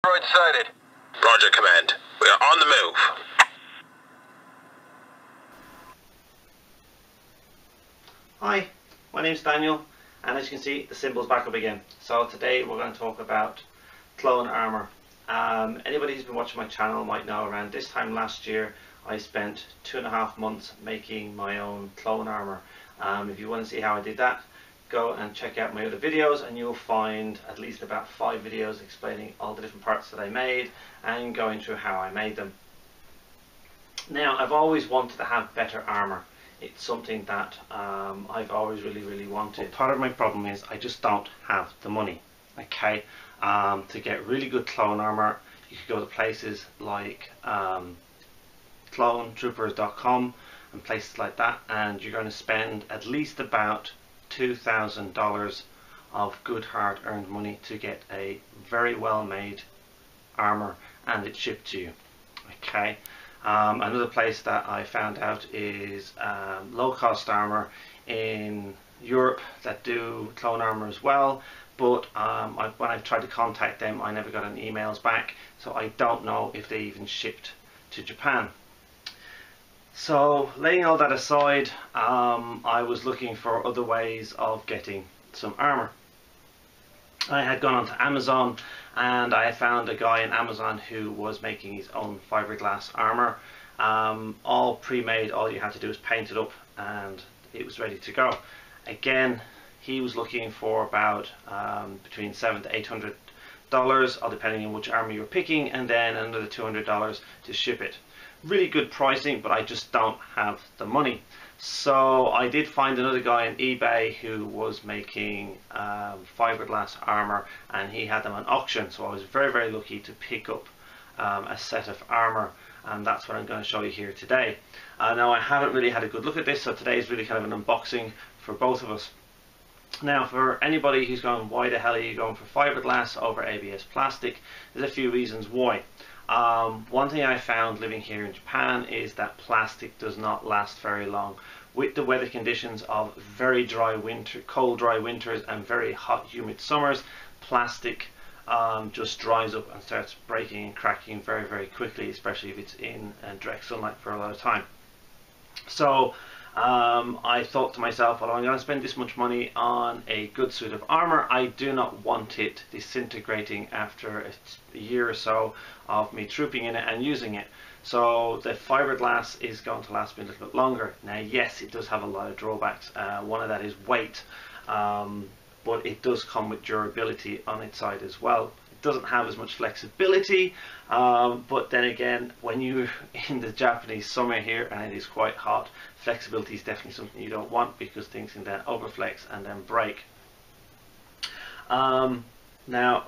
Droid sighted. Roger, Command. We are on the move. Hi, my name's Daniel, and as you can see, the symbol's back up again. So today we're going to talk about clone armour. Anybody who's been watching my channel might know around this time last year I spent 2.5 months making my own clone armour. If you want to see how I did that, go and check out my other videos and you'll find at least about 5 videos explaining all the different parts that I made and going through how I made them. Now, I've always wanted to have better armour. It's something that I've always really wanted. But part of my problem is I just don't have the money. Okay, to get really good clone armour, you could go to places like clonetroopers.com and places like that, and you're going to spend at least about $2,000 of good hard-earned money to get a very well-made armour and it's shipped to you. Okay. Another place that I found out is low-cost armour in Europe that do clone armour as well, but when I've tried to contact them I never got any emails back, so I don't know if they even shipped to Japan. So laying all that aside, I was looking for other ways of getting some armour. I had gone onto Amazon and I found a guy in Amazon who was making his own fiberglass armour, all pre-made. All you had to do was paint it up and it was ready to go. Again, he was looking for about between $700 to $800, or depending on which armour you're picking, and then another $200 to ship it. Really good pricing, but I just don't have the money. So I did find another guy on eBay who was making fiberglass armour, and he had them on auction, so I was very lucky to pick up a set of armour, and that's what I'm going to show you here today. Now, I haven't really had a good look at this, so today is really kind of an unboxing for both of us. Now, for anybody who's going, why the hell are you going for fiberglass over ABS plastic, there's a few reasons why. One thing I found living here in Japan is that plastic does not last very long. With the weather conditions of very dry winter, cold dry winters and very hot humid summers, plastic just dries up and starts breaking and cracking very quickly, especially if it's in direct sunlight for a lot of time. So I thought to myself, well, I'm going to spend this much money on a good suit of armour. I do not want it disintegrating after a year or so of me trooping in it and using it. So the fiberglass is going to last me a little bit longer. Now, yes, it does have a lot of drawbacks. One of that is weight, but it does come with durability on its side as well. It doesn't have as much flexibility, but then again, when you're in the Japanese summer here and it is quite hot, flexibility is definitely something you don't want, because things can then overflex and then break. Now,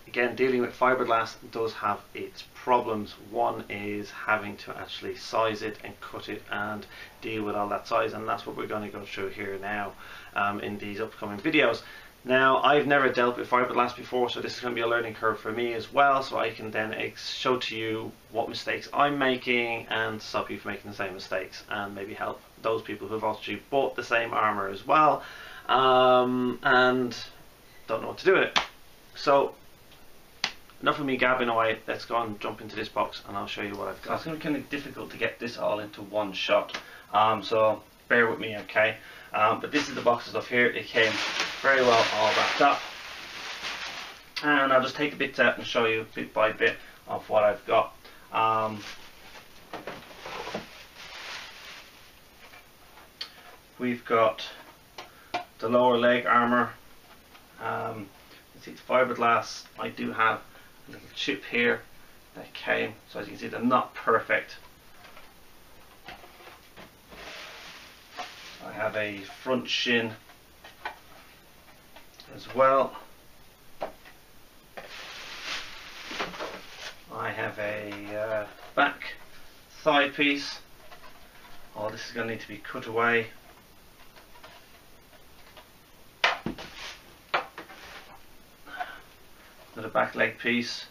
again, dealing with fiberglass does have its problems. One is having to actually size it and cut it and deal with all that size, and that's what we're going to go through here now in these upcoming videos. Now, I've never dealt with fiberglass before, so this is going to be a learning curve for me as well, so I can then show to you what mistakes I'm making and stop you from making the same mistakes, and maybe help those people who have actually bought the same armour as well and don't know what to do with it. So enough of me gabbing away, let's go and jump into this box and I'll show you what I've got. It's going to be kind of difficult to get this all into one shot, so bear with me, okay? But this is the box of stuff here. It came very well all wrapped up, and I'll just take the bits out and show you bit by bit of what I've got. We've got the lower leg armour. It's fiberglass. I do have a little chip here that came, so as you can see, they're not perfect. I have a front shin as well. I have a back thigh piece. All this is going to need to be cut away. Another back leg piece.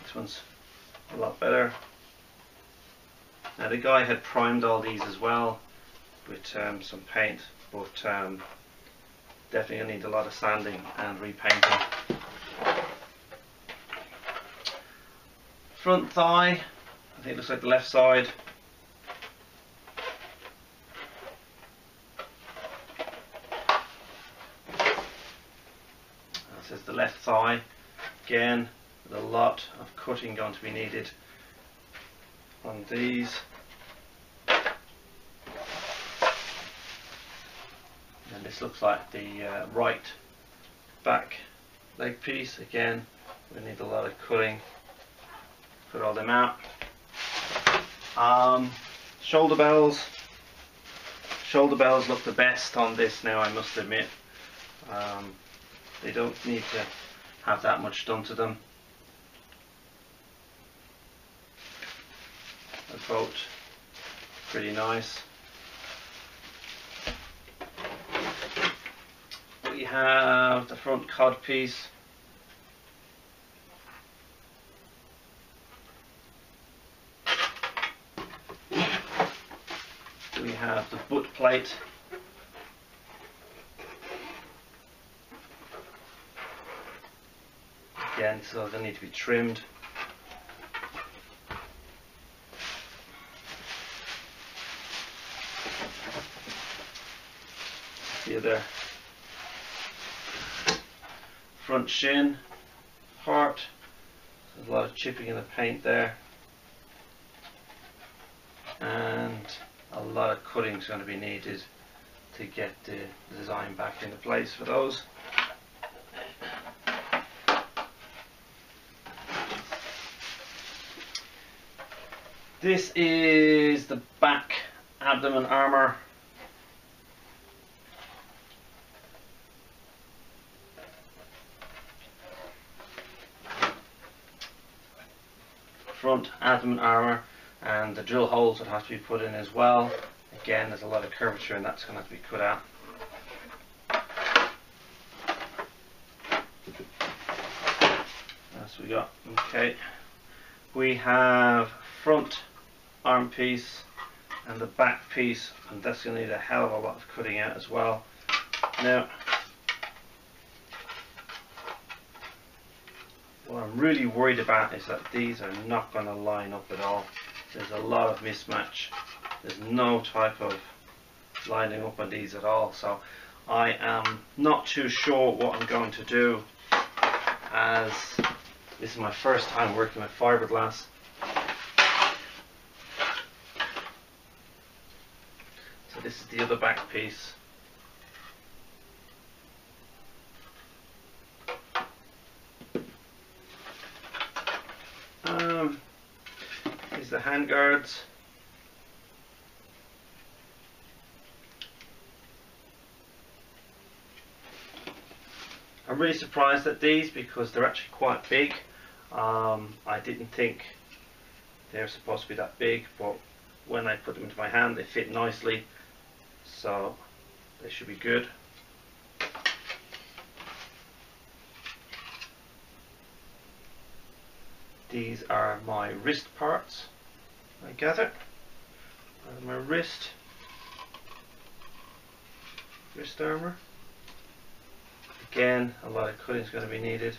This one's a lot better. Now, the guy had primed all these as well with some paint, but definitely gonna need a lot of sanding and repainting. Front thigh, I think it looks like the left side. This is the left thigh. Again, with a lot of cutting going to be needed on these. And this looks like the right back leg piece. Again, we need a lot of cutting. Put all them out. Shoulder bells. Shoulder bells look the best on this now, I must admit. They don't need to have that much done to them. They're both pretty nice. We have the front cod piece. We have the butt plate. Again, so they need to be trimmed. The other front shin part. There's a lot of chipping in the paint there, and a lot of cutting is going to be needed to get the design back into place for those. This is the back abdomen armour. Front abdomen armour, and the drill holes would have to be put in as well. Again, there's a lot of curvature and that's going to have to be cut out. That's what we got. Okay, we have front arm piece and the back piece, and that's going to need a hell of a lot of cutting out as well. Now, what I'm really worried about is that these are not going to line up at all. There's a lot of mismatch. There's no type of lining up on these at all, so I am not too sure what I'm going to do, as this is my first time working with fiberglass. So this is the other back piece. These are the hand guards. I'm really surprised at these because they're actually quite big. I didn't think they were supposed to be that big, but when I put them into my hand they fit nicely, so they should be good. These are my wrist parts, I gather. My wrist armour. Again, a lot of cutting is going to be needed.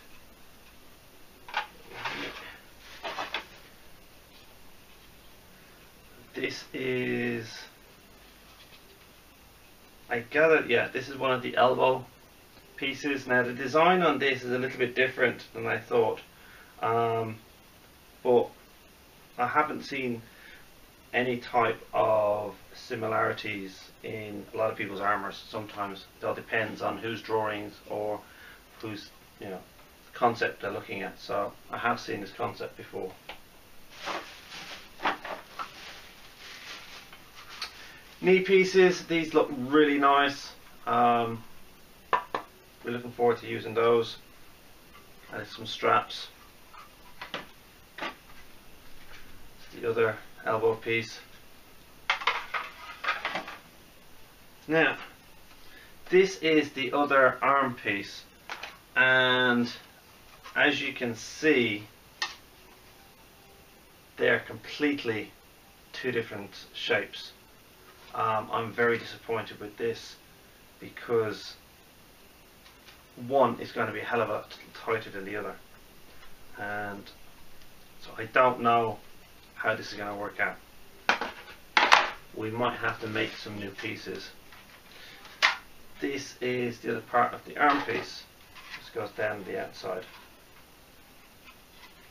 This is, I gather, yeah, this is one of the elbow pieces. Now the design on this is a little bit different than I thought, but I haven't seen any type of similarities in a lot of people's armours. Sometimes it all depends on whose drawings or whose, concept they're looking at. So I have seen this concept before. Knee pieces, these look really nice. We're looking forward to using those. And some straps. The other elbow piece. Now, this is the other arm piece, and as you can see, they're completely two different shapes. I'm very disappointed with this because one is going to be a hell of a lot tighter than the other, and So I don't know how this is going to work out. We might have to make some new pieces. This is the other part of the arm piece. This goes down the outside.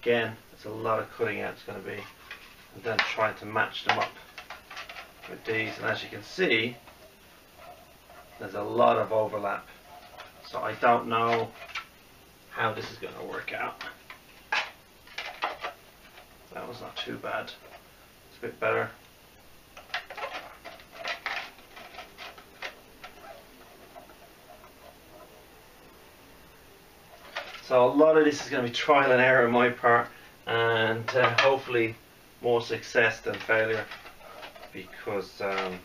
Again, it's a lot of cutting out it's going to be, and then trying to match them up with these. And as you can see, there's a lot of overlap. So I don't know how this is going to work out. That was not too bad. It's a bit better. So a lot of this is going to be trial and error on my part, and hopefully more success than failure, because as I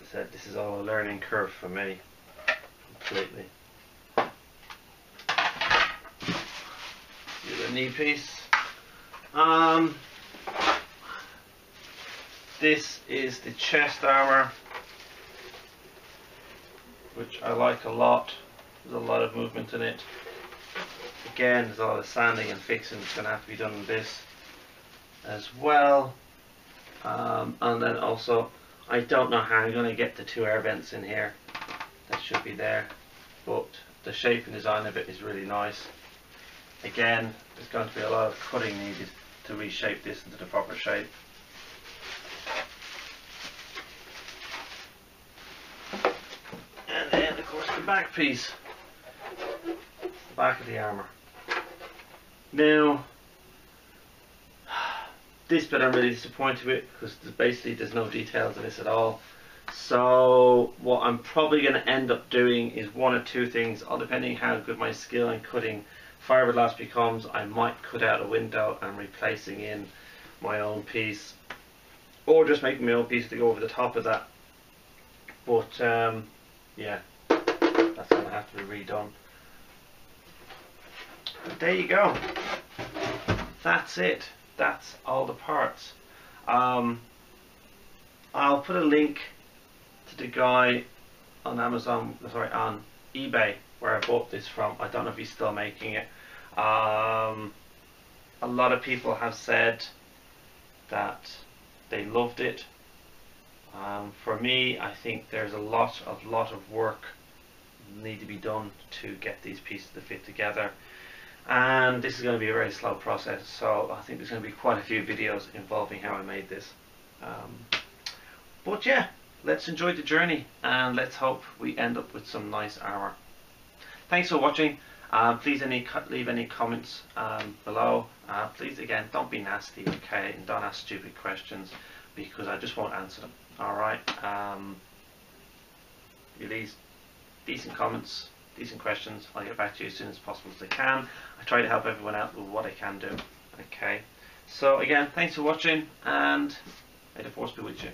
said, this is all a learning curve for me completely. Do the knee piece. This is the chest armour, which I like a lot. There's a lot of movement in it. Again, there's a lot of sanding and fixing that's going to have to be done on this as well. And then also, I don't know how I'm going to get the two air vents in here. That should be there, but the shape and design of it is really nice. Again, there's going to be a lot of cutting needed to reshape this into the proper shape. And then, of course, the back piece, the back of the armour. Now, this bit I'm really disappointed with, because basically there's no details in this at all. So what I'm probably going to end up doing is one or two things, all depending how good my skill in cutting fiberglass becomes. I might cut out a window and replacing in my own piece, or just making my own piece to go over the top of that. But yeah, that's going to have to be redone. But there you go. That's it. That's all the parts. I'll put a link to the guy on Amazon, sorry, on eBay, where I bought this from. I don't know if he's still making it. A lot of people have said that they loved it. For me, I think there's a lot of work need to be done to get these pieces to fit together, and this is going to be a very slow process, so I think there's going to be quite a few videos involving how I made this. But yeah, let's enjoy the journey, and let's hope we end up with some nice armour. Thanks for watching. Please leave any comments below. Please, again, don't be nasty, okay, and don't ask stupid questions, because I just won't answer them. Alright, you leave decent comments, decent questions, I'll get back to you as soon as possible as I can. I try to help everyone out with what I can do. Okay, so again, thanks for watching, and may the force be with you.